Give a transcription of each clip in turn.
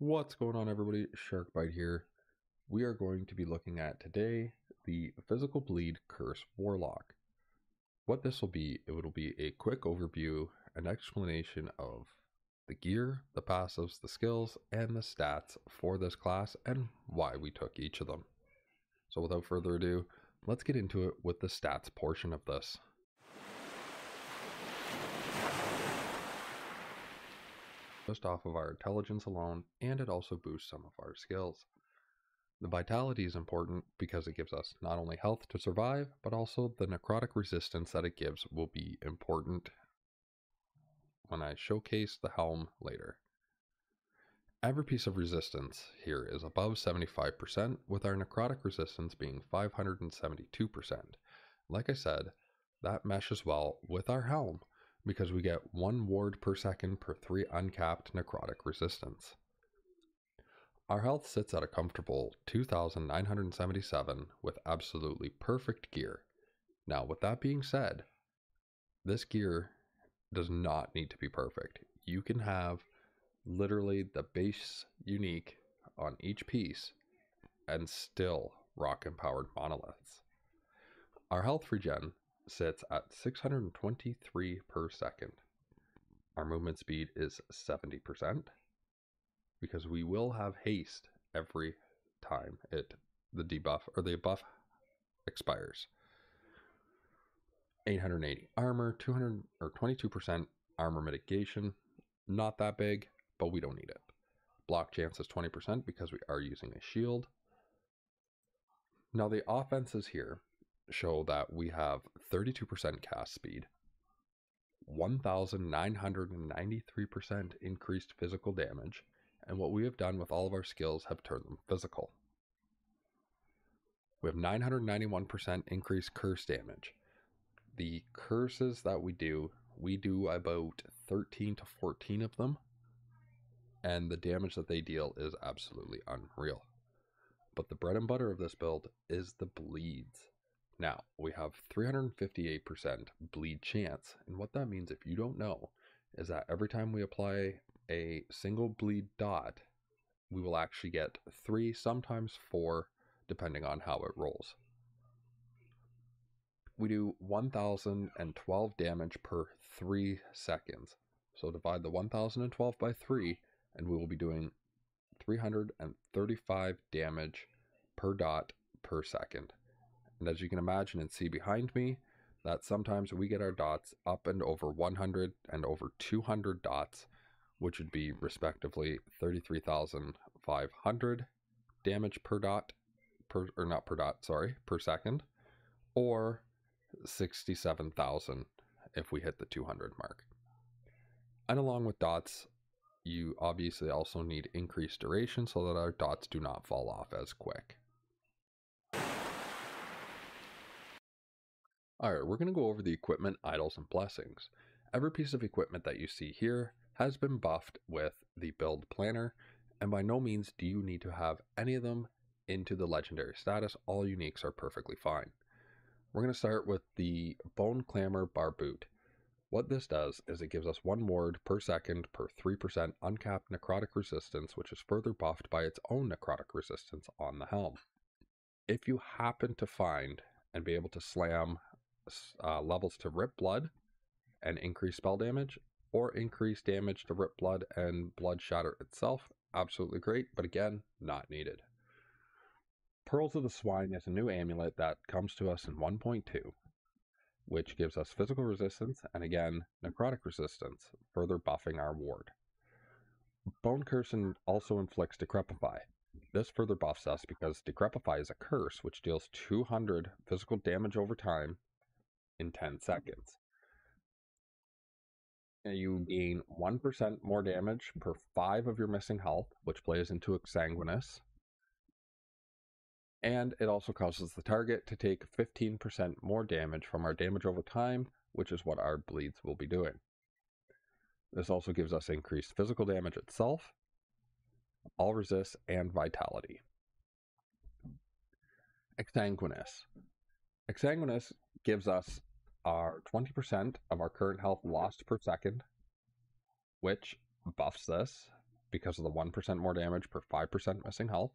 What's going on, everybody? Sharkbite here. We are going to be looking at today the Physical Bleed Curse Warlock. What this will be, it will be a quick overview, an explanation of the gear, the passives, the skills, and the stats for this class and why we took each of them. So without further ado, let's get into it with the stats portion of this. Just off of our intelligence alone, and it also boosts some of our skills. The vitality is important because it gives us not only health to survive, but also the necrotic resistance that it gives will be important when I showcase the helm later. Every piece of resistance here is above 75%, with our necrotic resistance being 572%. Like I said, that meshes well with our helm, because we get 1 ward per second per 3 uncapped necrotic resistance. Our health sits at a comfortable 2,977 with absolutely perfect gear. Now, with that being said, this gear does not need to be perfect. You can have literally the base unique on each piece and still rock empowered monoliths. Our health regen sits at 623 per second. Our movement speed is 70%, because we will have haste every time the debuff or the buff expires. 880 armor, 200 or 22% armor mitigation. Not that big, but we don't need it. Block chance is 20% because we are using a shield. Now the offenses here show that we have 32% cast speed, 1,993% increased physical damage, and what we have done with all of our skills have turned them physical. We have 991% increased curse damage. The curses that we do about 13 to 14 of them, and the damage that they deal is absolutely unreal. But the bread and butter of this build is the bleeds. Now, we have 358% bleed chance, and what that means, if you don't know, is that every time we apply a single bleed dot, we will actually get 3, sometimes 4, depending on how it rolls. We do 1,012 damage per 3 seconds. So divide the 1,012 by 3, and we will be doing 335 damage per dot per second. And as you can imagine and see behind me, that sometimes we get our dots up and over 100 and over 200 dots, which would be respectively 33,500 damage per second, or 67,000 if we hit the 200 mark. And along with dots, you obviously also need increased duration so that our dots do not fall off as quick. Alright, we're going to go over the equipment, idols, and blessings. Every piece of equipment that you see here has been buffed with the build planner, and by no means do you need to have any of them into the legendary status. All uniques are perfectly fine. We're going to start with the Bone Clamor Barboot. What this does is it gives us 1 ward per second per 3% uncapped necrotic resistance, which is further buffed by its own necrotic resistance on the helm. If you happen to find and be able to slam levels to Rip Blood and increase spell damage, or increase damage to Rip Blood and Blood Shatter itself, absolutely great, but again, not needed. Pearls of the Swine is a new amulet that comes to us in 1.2, which gives us physical resistance and again, necrotic resistance, further buffing our ward. Bone Curse also inflicts Decrepify. This further buffs us because Decrepify is a curse which deals 200 physical damage over time in 10 seconds. And you gain 1% more damage per 5 of your missing health, which plays into Exsanguinous. And it also causes the target to take 15% more damage from our damage over time, which is what our bleeds will be doing. This also gives us increased physical damage itself, all resist, and vitality. Exsanguinous. Exsanguinous gives us our 20% of our current health lost per second, which buffs this. because of the 1% more damage per 5% missing health.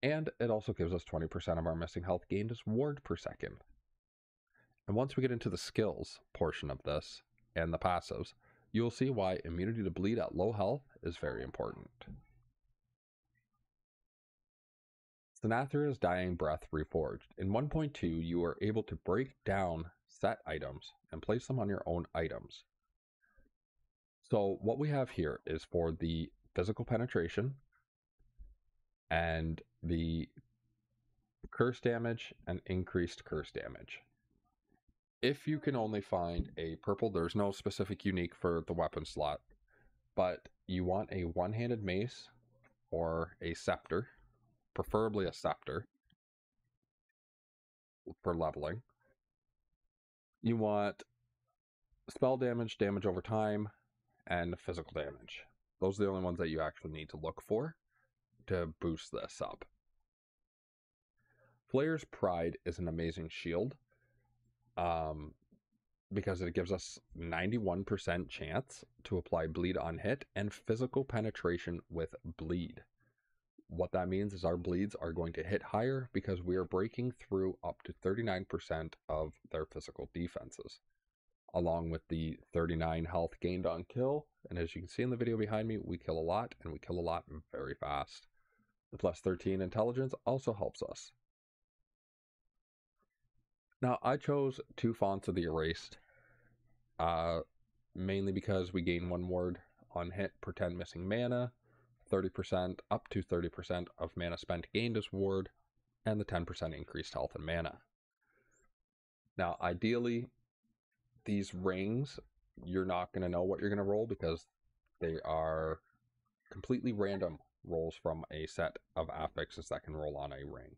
And it also gives us 20% of our missing health gained as ward per second. And once we get into the skills portion of this and the passives, you'll see why immunity to bleed at low health is very important. Sinathra's Dying Breath Reforged. In 1.2, you are able to break down set items and place them on your own items. So what we have here is for the physical penetration and the curse damage and increased curse damage. If you can only find a purple, there's no specific unique for the weapon slot, but you want a one-handed mace or a scepter, preferably a scepter for leveling. You want spell damage, damage over time, and physical damage. Those are the only ones that you actually need to look for to boost this up. Flayer's Pride is an amazing shield because it gives us 91% chance to apply bleed on hit and physical penetration with bleed. What that means is our bleeds are going to hit higher because we are breaking through up to 39% of their physical defenses, along with the 39 health gained on kill. And as you can see in the video behind me, we kill a lot, and we kill a lot very fast. The plus 13 intelligence also helps us. Now, I chose 2 fonts of the Erased, mainly because we gain 1 ward on hit per 10 missing mana, 30% up to 30% of mana spent gained as ward, and the 10% increased health and mana. Now, ideally, these rings, you're not going to know what you're going to roll because they are completely random rolls from a set of affixes that can roll on a ring.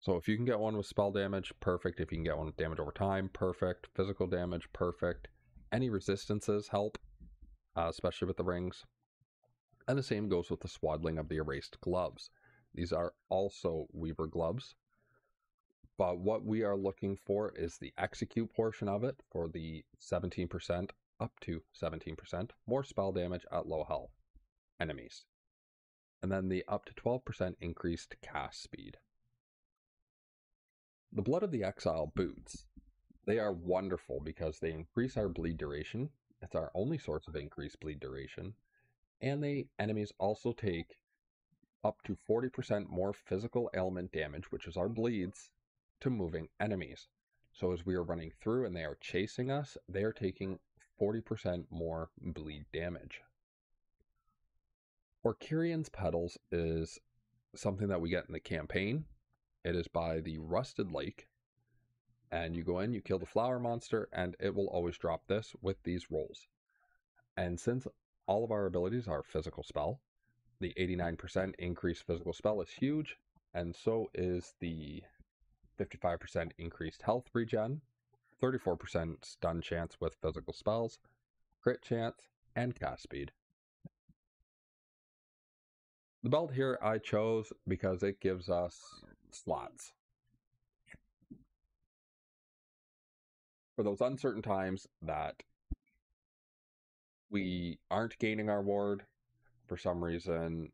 So if you can get one with spell damage, perfect. If you can get one with damage over time, perfect. Physical damage, perfect. Any resistances help, especially with the rings. And the same goes with the swaddling of the Erased gloves. These are also Weaver gloves. But what we are looking for is the execute portion of it for the 17% up to 17% more spell damage at low health enemies. And then the up to 12% increased cast speed. The Blood of the Exile boots. They are wonderful because they increase our bleed duration. It's our only source of increased bleed duration. And the enemies also take up to 40% more physical ailment damage, which is our bleeds, to moving enemies. So as we are running through and they are chasing us, they are taking 40% more bleed damage. Orkirian's Petals is something that we get in the campaign. It is by the Rusted Lake, and you go in, you kill the flower monster, and it will always drop this with these rolls. And since all of our abilities are physical spell, the 89% increased physical spell is huge, and so is the 55% increased health regen, 34% stun chance with physical spells, crit chance, and cast speed. The belt here I chose because it gives us slots. For those uncertain times that we aren't gaining our ward, for some reason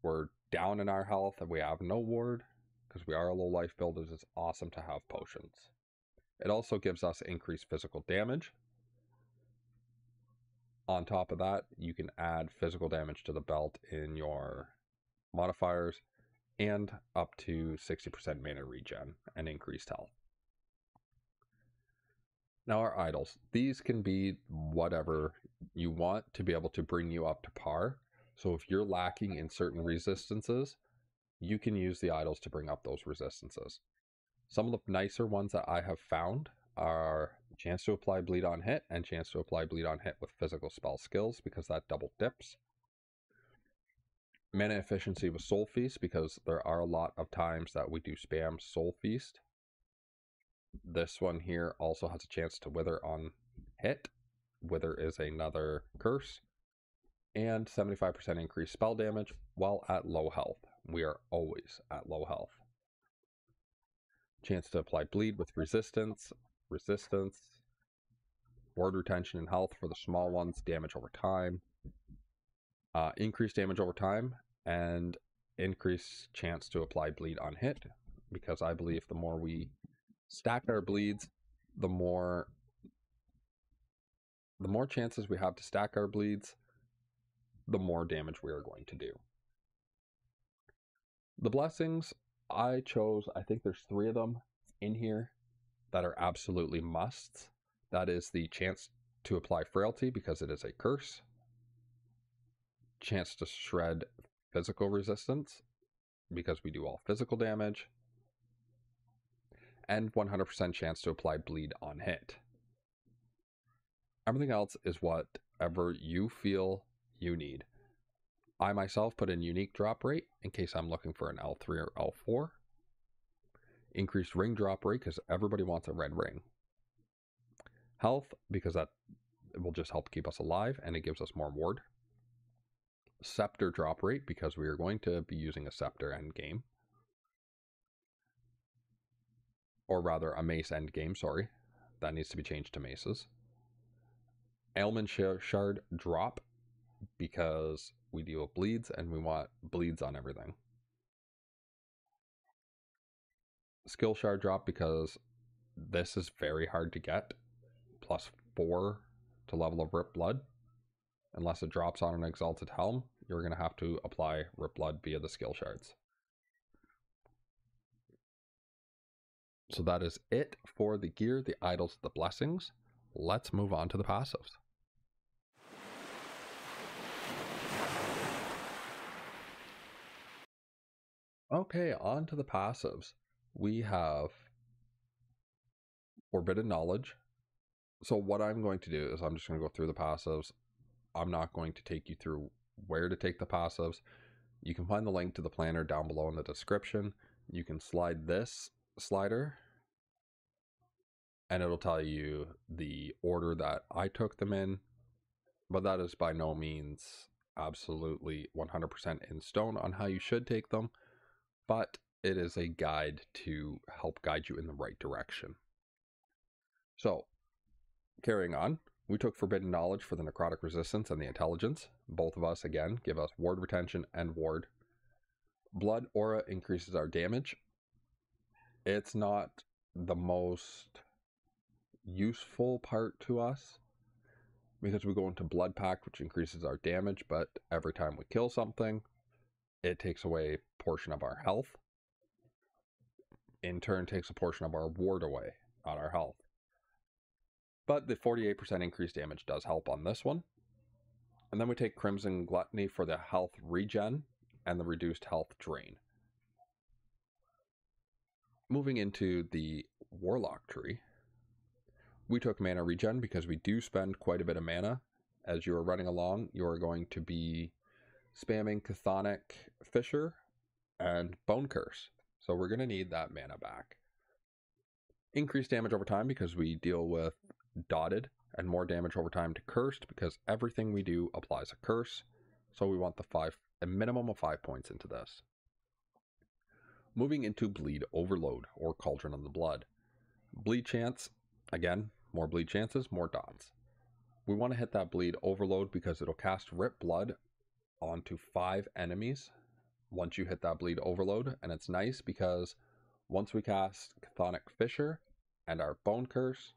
we're down in our health and we have no ward, because we are a low life build, it is awesome to have potions. It also gives us increased physical damage. On top of that, you can add physical damage to the belt in your modifiers and up to 60% mana regen and increased health. Now our idols. These can be whatever you want to be able to bring you up to par. So if you're lacking in certain resistances, you can use the idols to bring up those resistances. Some of the nicer ones that I have found are chance to apply bleed on hit and chance to apply bleed on hit with physical spell skills because that double dips. Mana efficiency with Soul Feast because there are a lot of times that we do spam Soul Feast. This one here also has a chance to wither on hit. Wither is another curse. And 75% increased spell damage while at low health. We are always at low health. Chance to apply bleed with resistance, ward retention and health for the small ones, damage over time, Increased damage over time, and increased chance to apply bleed on hit, because I believe the more we stack our bleeds, the more chances we have to stack our bleeds, the more damage we are going to do. The blessings I chose, I think there's 3 of them in here that are absolutely musts. That is the chance to apply frailty because it is a curse, chance to shred physical resistance because we do all physical damage, and 100% chance to apply bleed on hit. Everything else is whatever you feel you need. I myself put in unique drop rate in case I'm looking for an L3 or L4. Increased ring drop rate because everybody wants a red ring. Health because that will just help keep us alive and it gives us more ward. Scepter drop rate because we are going to be using a scepter end game. Or rather a mace end game, sorry. That needs to be changed to maces. Ailment shard drop because we deal with bleeds and we want bleeds on everything. Skill shard drop because this is very hard to get. +4 to level of Rip Blood. Unless it drops on an Exalted Helm, you're going to have to apply Rip Blood via the skill shards. So that is it for the gear, the idols, the blessings. Let's move on to the passives. Okay, on to the passives. We have Forbidden Knowledge. So what I'm going to do is I'm just going to go through the passives. I'm not going to take you through where to take the passives. You can find the link to the planner down below in the description. You can slide this slider and it'll tell you the order that I took them in, but that is by no means absolutely 100% in stone on how you should take them, but it is a guide to help guide you in the right direction. So, carrying on, we took Forbidden Knowledge for the necrotic resistance and the intelligence. Both of us, again, give us ward retention and ward. Blood Aura increases our damage. It's not the most useful part to us because we go into Blood Pact, which increases our damage, but every time we kill something, it takes away a portion of our health. In turn, takes a portion of our ward away, not our health. But the 48% increased damage does help on this one. And then we take Crimson Gluttony for the health regen and the reduced health drain. Moving into the Warlock tree, we took mana regen because we do spend quite a bit of mana. As you are running along, you are going to be spamming Chthonic Fissure and Bone Curse. So we're going to need that mana back. Increased damage over time because we deal with Dotted, and more damage over time to Cursed because everything we do applies a curse. So we want a minimum of 5 points into this. Moving into Bleed Overload or Cauldron of the Blood. Bleed chance, again, more bleed chances, more dots. We want to hit that Bleed Overload because it'll cast Rip Blood onto 5 enemies once you hit that Bleed Overload, and it's nice because once we cast Chthonic Fissure and our Bone Curse,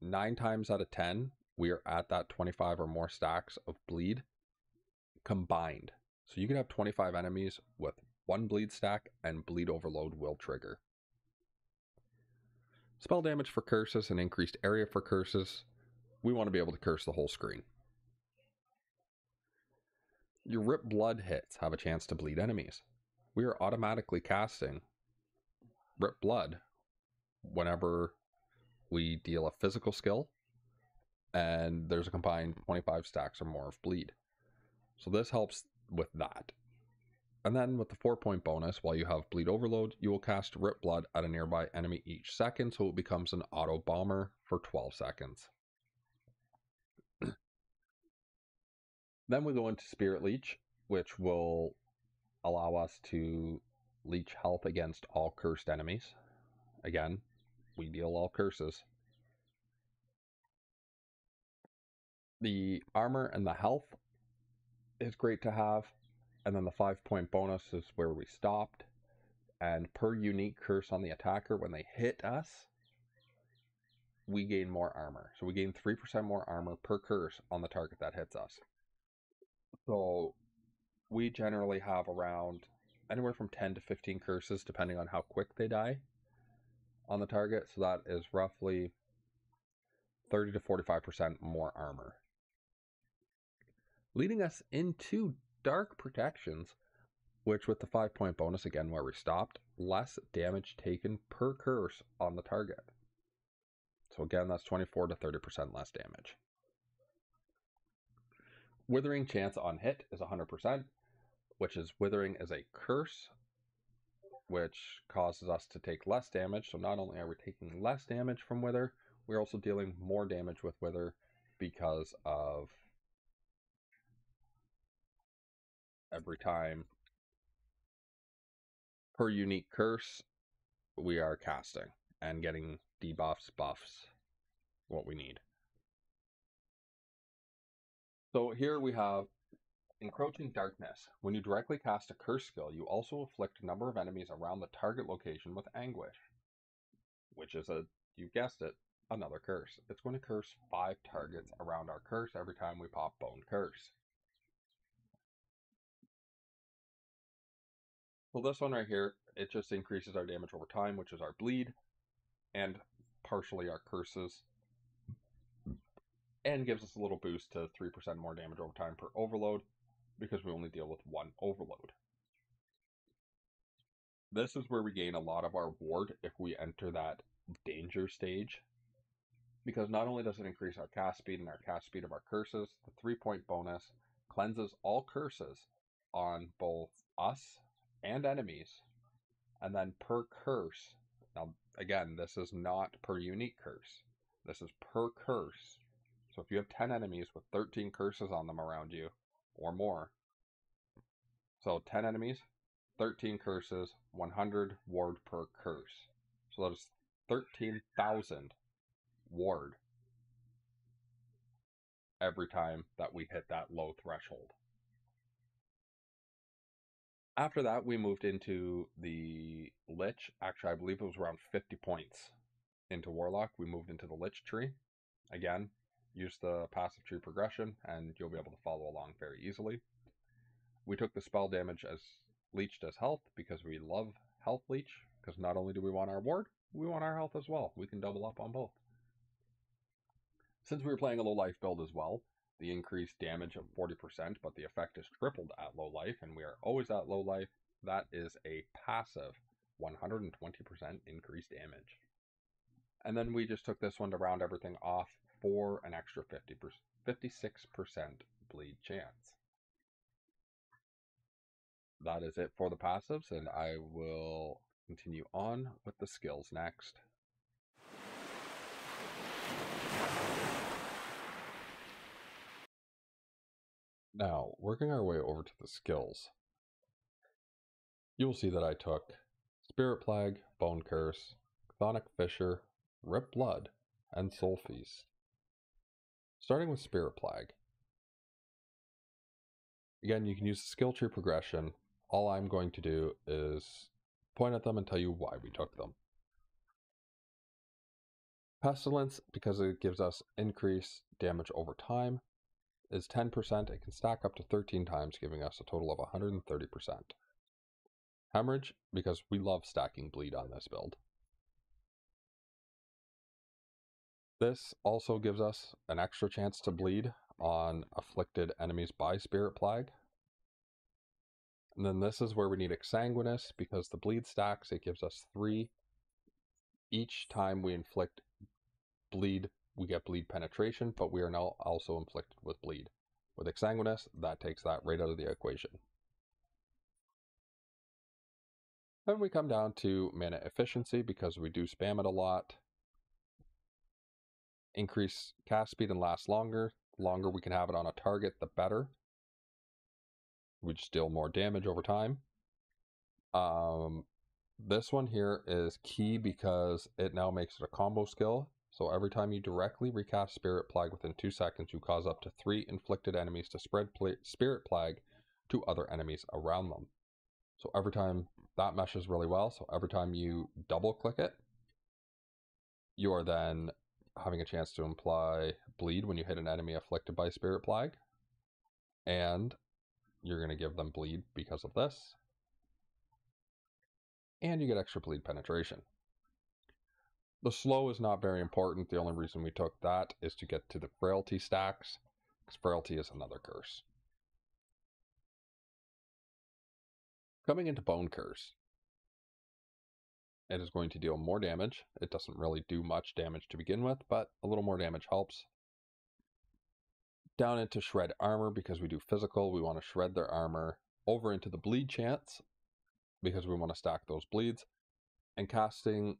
9 times out of 10, we are at that 25 or more stacks of bleed combined. So you can have 25 enemies with 1 bleed stack and Bleed Overload will trigger. Spell damage for curses and increased area for curses. We want to be able to curse the whole screen. Your Rip Blood hits have a chance to bleed enemies. We are automatically casting Rip Blood whenever we deal a physical skill and there's a combined 25 stacks or more of bleed. So this helps with that. And then with the 4-point bonus, while you have Bleed Overload, you will cast Rip Blood at a nearby enemy each second, so it becomes an auto bomber for 12 seconds. Then we go into Spirit Leech, which will allow us to leech health against all cursed enemies. Again, we deal all curses. The armor and the health is great to have. And then the 5-point bonus is where we stopped. And per unique curse on the attacker, when they hit us, we gain more armor. So we gain 3% more armor per curse on the target that hits us. So we generally have around anywhere from 10 to 15 curses, depending on how quick they die on the target. So that is roughly 30 to 45% more armor. Leading us into Dark Protections, which with the 5-point bonus, again where we stopped, less damage taken per curse on the target. So again, that's 24 to 30% less damage. Withering chance on hit is 100%, which is Withering is a curse, which causes us to take less damage. So not only are we taking less damage from Wither, we're also dealing more damage with Wither because of every time per unique curse we are casting and getting debuffs, buffs, what we need. So here we have Encroaching Darkness. When you directly cast a curse skill, you also afflict a number of enemies around the target location with anguish, which is you guessed it, another curse. It's going to curse 5 targets around our curse every time we pop Bone Curse. So this one right here, it just increases our damage over time, which is our bleed, and partially our curses, and gives us a little boost to 3% more damage over time per overload, because we only deal with 1 overload. This is where we gain a lot of our ward if we enter that danger stage, because not only does it increase our cast speed and our cast speed of our curses, the 3-point bonus cleanses all curses on both us and enemies, and then per curse. Now again, this is not per unique curse, this is per curse. So if you have 10 enemies with 13 curses on them around you or more, so 10 enemies, 13 curses, 100 ward per curse. So that is 13,000 ward every time that we hit that low threshold. After that, we moved into the Lich. Actually, I believe it was around 50 points into Warlock. We moved into the Lich tree. Again, use the passive tree progression and you'll be able to follow along very easily. We took the spell damage as leeched as health because we love health leech, because not only do we want our ward, we want our health as well. We can double up on both. Since we were playing a low life build as well, the increased damage of 40%, but the effect is tripled at low life, and we are always at low life. That is a passive 120% increased damage. And then we just took this one to round everything off for an extra 56% bleed chance. That is it for the passives, and I will continue on with the skills next. Now, working our way over to the skills, you will see that I took Spirit Plague, Bone Curse, Cthonic Fissure, Rip Blood, and Soul Feast. Starting with Spirit Plague. Again, you can use the skill tree progression. All I'm going to do is point at them and tell you why we took them. Pestilence, because it gives us increased damage over time, is 10%. It can stack up to 13 times, giving us a total of 130%. Hemorrhage, because we love stacking bleed on this build. This also gives us an extra chance to bleed on afflicted enemies by Spirit Plague. And then this is where we need Exsanguinous, because the bleed stacks, it gives us 3. Each time we inflict bleed, we get bleed penetration, but we are now also inflicted with bleed. With Exsanguinous, that takes that right out of the equation. Then we come down to mana efficiency, because we do spam it a lot. Increase cast speed and last longer. The longer we can have it on a target, the better. We just deal more damage over time. This one here is key because it now makes it a combo skill. So every time you directly recast Spirit Plague within 2 seconds, you cause up to 3 inflicted enemies to spread Spirit Plague to other enemies around them. So every time that meshes really well, so every time you double click it, you are then having a chance to imply bleed when you hit an enemy afflicted by Spirit Plague. And you're going to give them bleed because of this. And you get extra bleed penetration. The slow is not very important. The only reason we took that is to get to the frailty stacks, because frailty is another curse. Coming into Bone Curse, it is going to deal more damage. It doesn't really do much damage to begin with, but a little more damage helps. Down into Shred Armor, because we do physical, we want to shred their armor. Over into the Bleed Chance, because we want to stack those bleeds. And casting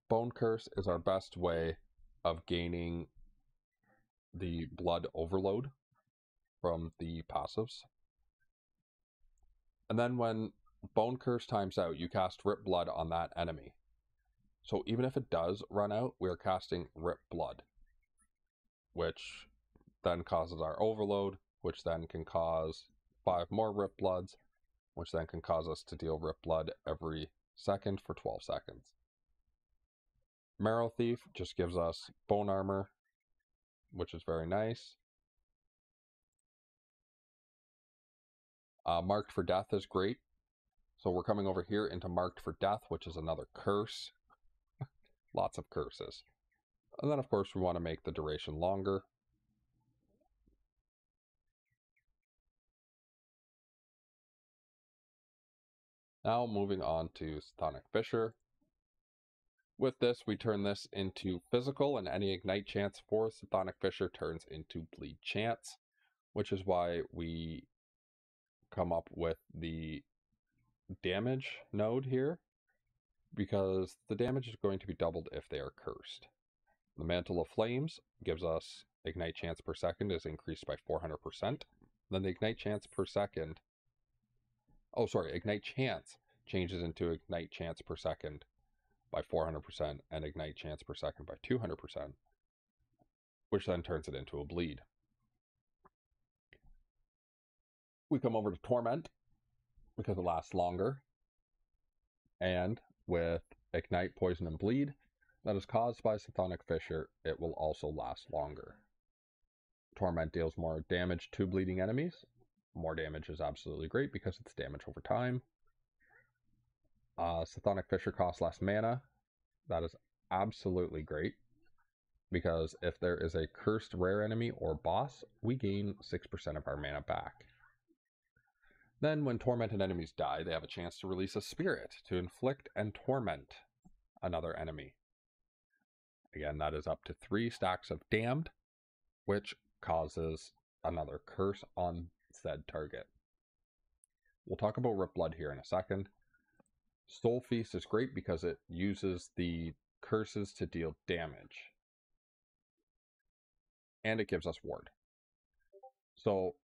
Bone Curse is our best way of gaining the blood overload from the passives. And then when Bone Curse times out, you cast Rip Blood on that enemy. So even if it does run out, we're casting Rip Blood, which then causes our overload, which then can cause 5 more Rip Bloods, which then can cause us to deal Rip Blood every second for 12 seconds. Marrow Thief just gives us bone armor, which is very nice. Marked for Death is great. So we're coming over here into Marked for Death, which is another curse. Lots of curses. And then, of course, we want to make the duration longer. Now moving on to Cthonic Fissure. With this, we turn this into physical, and any Ignite chance for Cthonic Fissure turns into Bleed chance, which is why we come up with the damage node here, because the damage is going to be doubled if they are cursed. The Mantle of Flames gives us Ignite chance per second is increased by 400%. Then the Ignite chance per second, Ignite chance changes into Ignite chance per second by 400% and Ignite chance per second by 200%, which then turns it into a bleed. We come over to Torment because it lasts longer, and with Ignite, Poison, and Bleed that is caused by Cthonic Fissure, it will also last longer. Torment deals more damage to bleeding enemies. More damage is absolutely great because it's damage over time. Cthonic Fissure costs less mana. That is absolutely great, because if there is a cursed rare enemy or boss, we gain 6% of our mana back. Then when tormented enemies die, they have a chance to release a spirit to inflict and torment another enemy. Again, that is up to 3 stacks of damned, which causes another curse on said target. We'll talk about Rip Blood here in a second. Soul Feast is great because it uses the curses to deal damage. And it gives us ward. So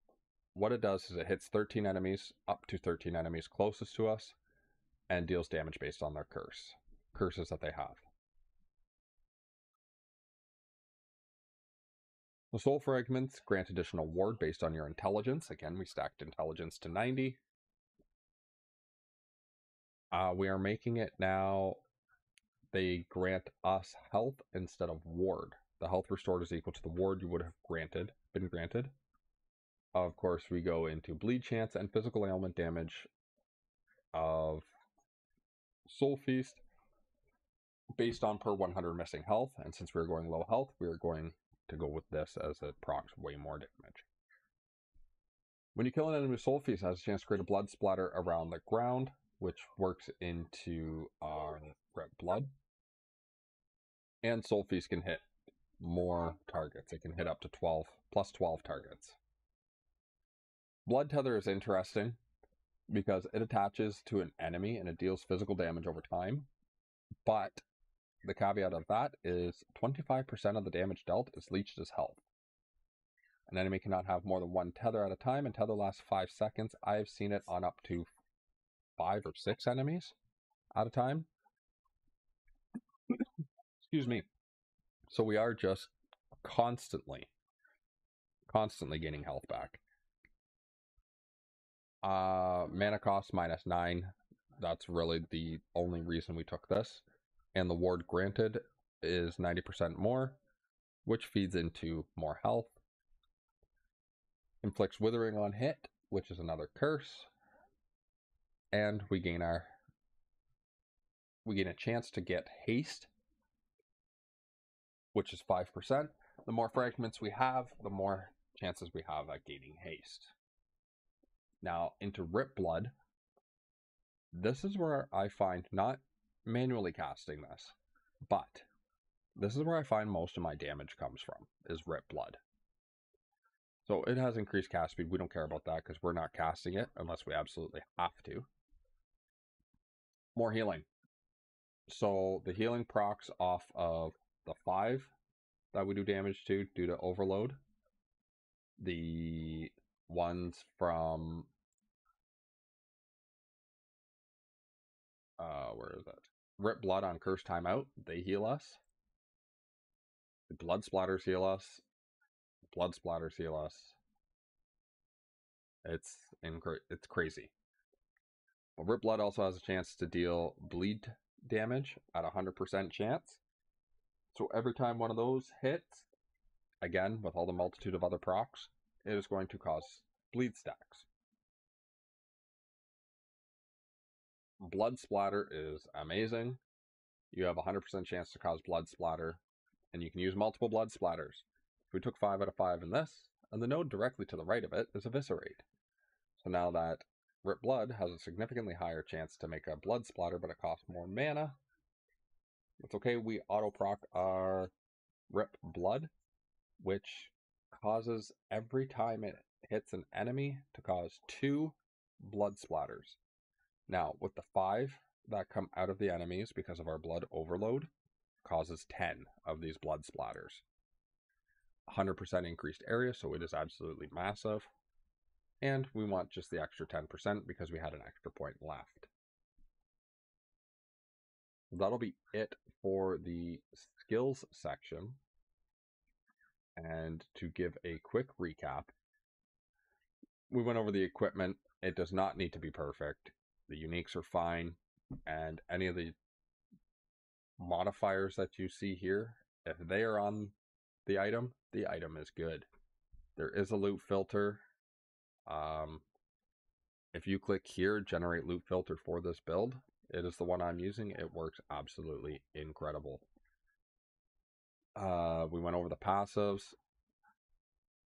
what it does is it hits 13 enemies, up to 13 enemies closest to us, and deals damage based on their curses that they have. The Soul Fragments grant additional ward based on your intelligence. Again, we stacked intelligence to 90. We are making it now, they grant us health instead of ward. The health restored is equal to the ward you would have been granted. Of course, we go into Bleed chance and physical ailment damage of Soul Feast based on per 100 missing health. And since we're going low health, we're going to go with this as it procs way more damage. When you kill an enemy, Soul Feast has a chance to create a blood splatter around the ground, which works into our Red Blood. And Soul Feast can hit more targets. It can hit up to plus 12 targets. Blood Tether is interesting because it attaches to an enemy and it deals physical damage over time. But the caveat of that is 25% of the damage dealt is leached as health. An enemy cannot have more than 1 tether at a time, and tether lasts 5 seconds. I have seen it on up to 5 or 6 enemies at a time. Excuse me. So we are just constantly gaining health back. Mana cost -9. That's really the only reason we took this. And the ward granted is 90% more, which feeds into more health. Inflicts withering on hit, which is another curse. And we gain a chance to get haste, which is 5%. The more fragments we have, the more chances we have at gaining haste. Now, into Rip Blood. This is where I find, not manually casting this, but this is where I find most of my damage comes from, is Rip Blood. So it has increased cast speed. We don't care about that because we're not casting it unless we absolutely have to. More healing. So the healing procs off of the 5 that we do damage to due to overload. The ones from where is that? Rip Blood on Curse Timeout, they heal us. The Blood Splatters heal us. Blood Splatters heal us. It's crazy. But Rip Blood also has a chance to deal bleed damage at 100% chance. So every time one of those hits, again, with all the multitude of other procs, it is going to cause bleed stacks. Blood Splatter is amazing. You have a 100% chance to cause blood splatter, and you can use multiple blood splatters. If we took 5 out of 5 in this, and the node directly to the right of it is Eviscerate. So now that Rip Blood has a significantly higher chance to make a blood splatter, but it costs more mana. It's okay, we auto-proc our Rip Blood, which causes every time it hits an enemy to cause 2 blood splatters. Now, with the 5 that come out of the enemies because of our blood overload, causes 10 of these blood splatters. 100% increased area, so it is absolutely massive. And we want just the extra 10% because we had an extra point left. That'll be it for the skills section. And to give a quick recap, we went over the equipment. It does not need to be perfect. The uniques are fine, and any of the modifiers that you see here, if they are on the item is good. There is a loot filter. If you click here, generate loot filter for this build, it is the one I'm using. It works absolutely incredible. We went over the passives.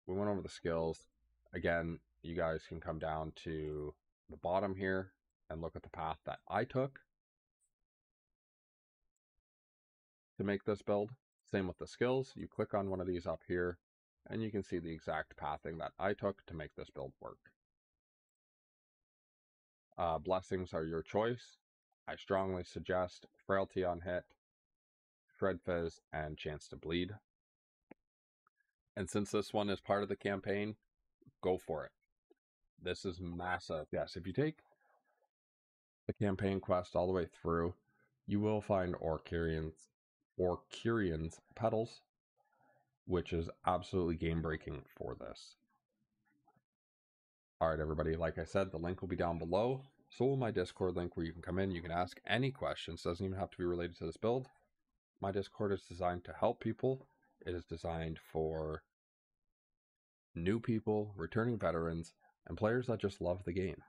We went over the skills. Again, you guys can come down to the bottom here and look at the path that I took to make this build. Same with the skills. You click on one of these up here and you can see the exact pathing that I took to make this build work. Blessings are your choice. I strongly suggest Frailty on hit, Shred Fizz, and Chance to Bleed. And since this one is part of the campaign, go for it. This is massive. Yes, if you take the campaign quest all the way through, you will find Orcurian's Petals, which is absolutely game-breaking for this. Alright everybody, like I said, the link will be down below. So will my Discord link where you can come in, you can ask any questions. Doesn't even have to be related to this build. My Discord is designed to help people. It is designed for new people, returning veterans, and players that just love the game.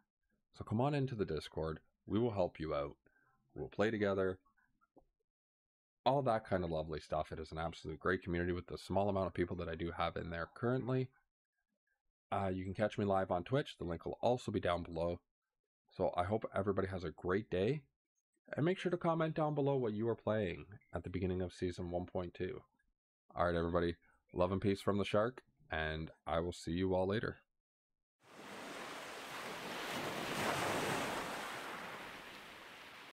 So come on into the Discord. We will help you out. We'll play together. All that kind of lovely stuff. It is an absolute great community with the small amount of people that I do have in there currently. You can catch me live on Twitch. The link will also be down below. So I hope everybody has a great day. And make sure to comment down below what you are playing at the beginning of Season 1.2. Alright everybody, love and peace from the Shark, and I will see you all later.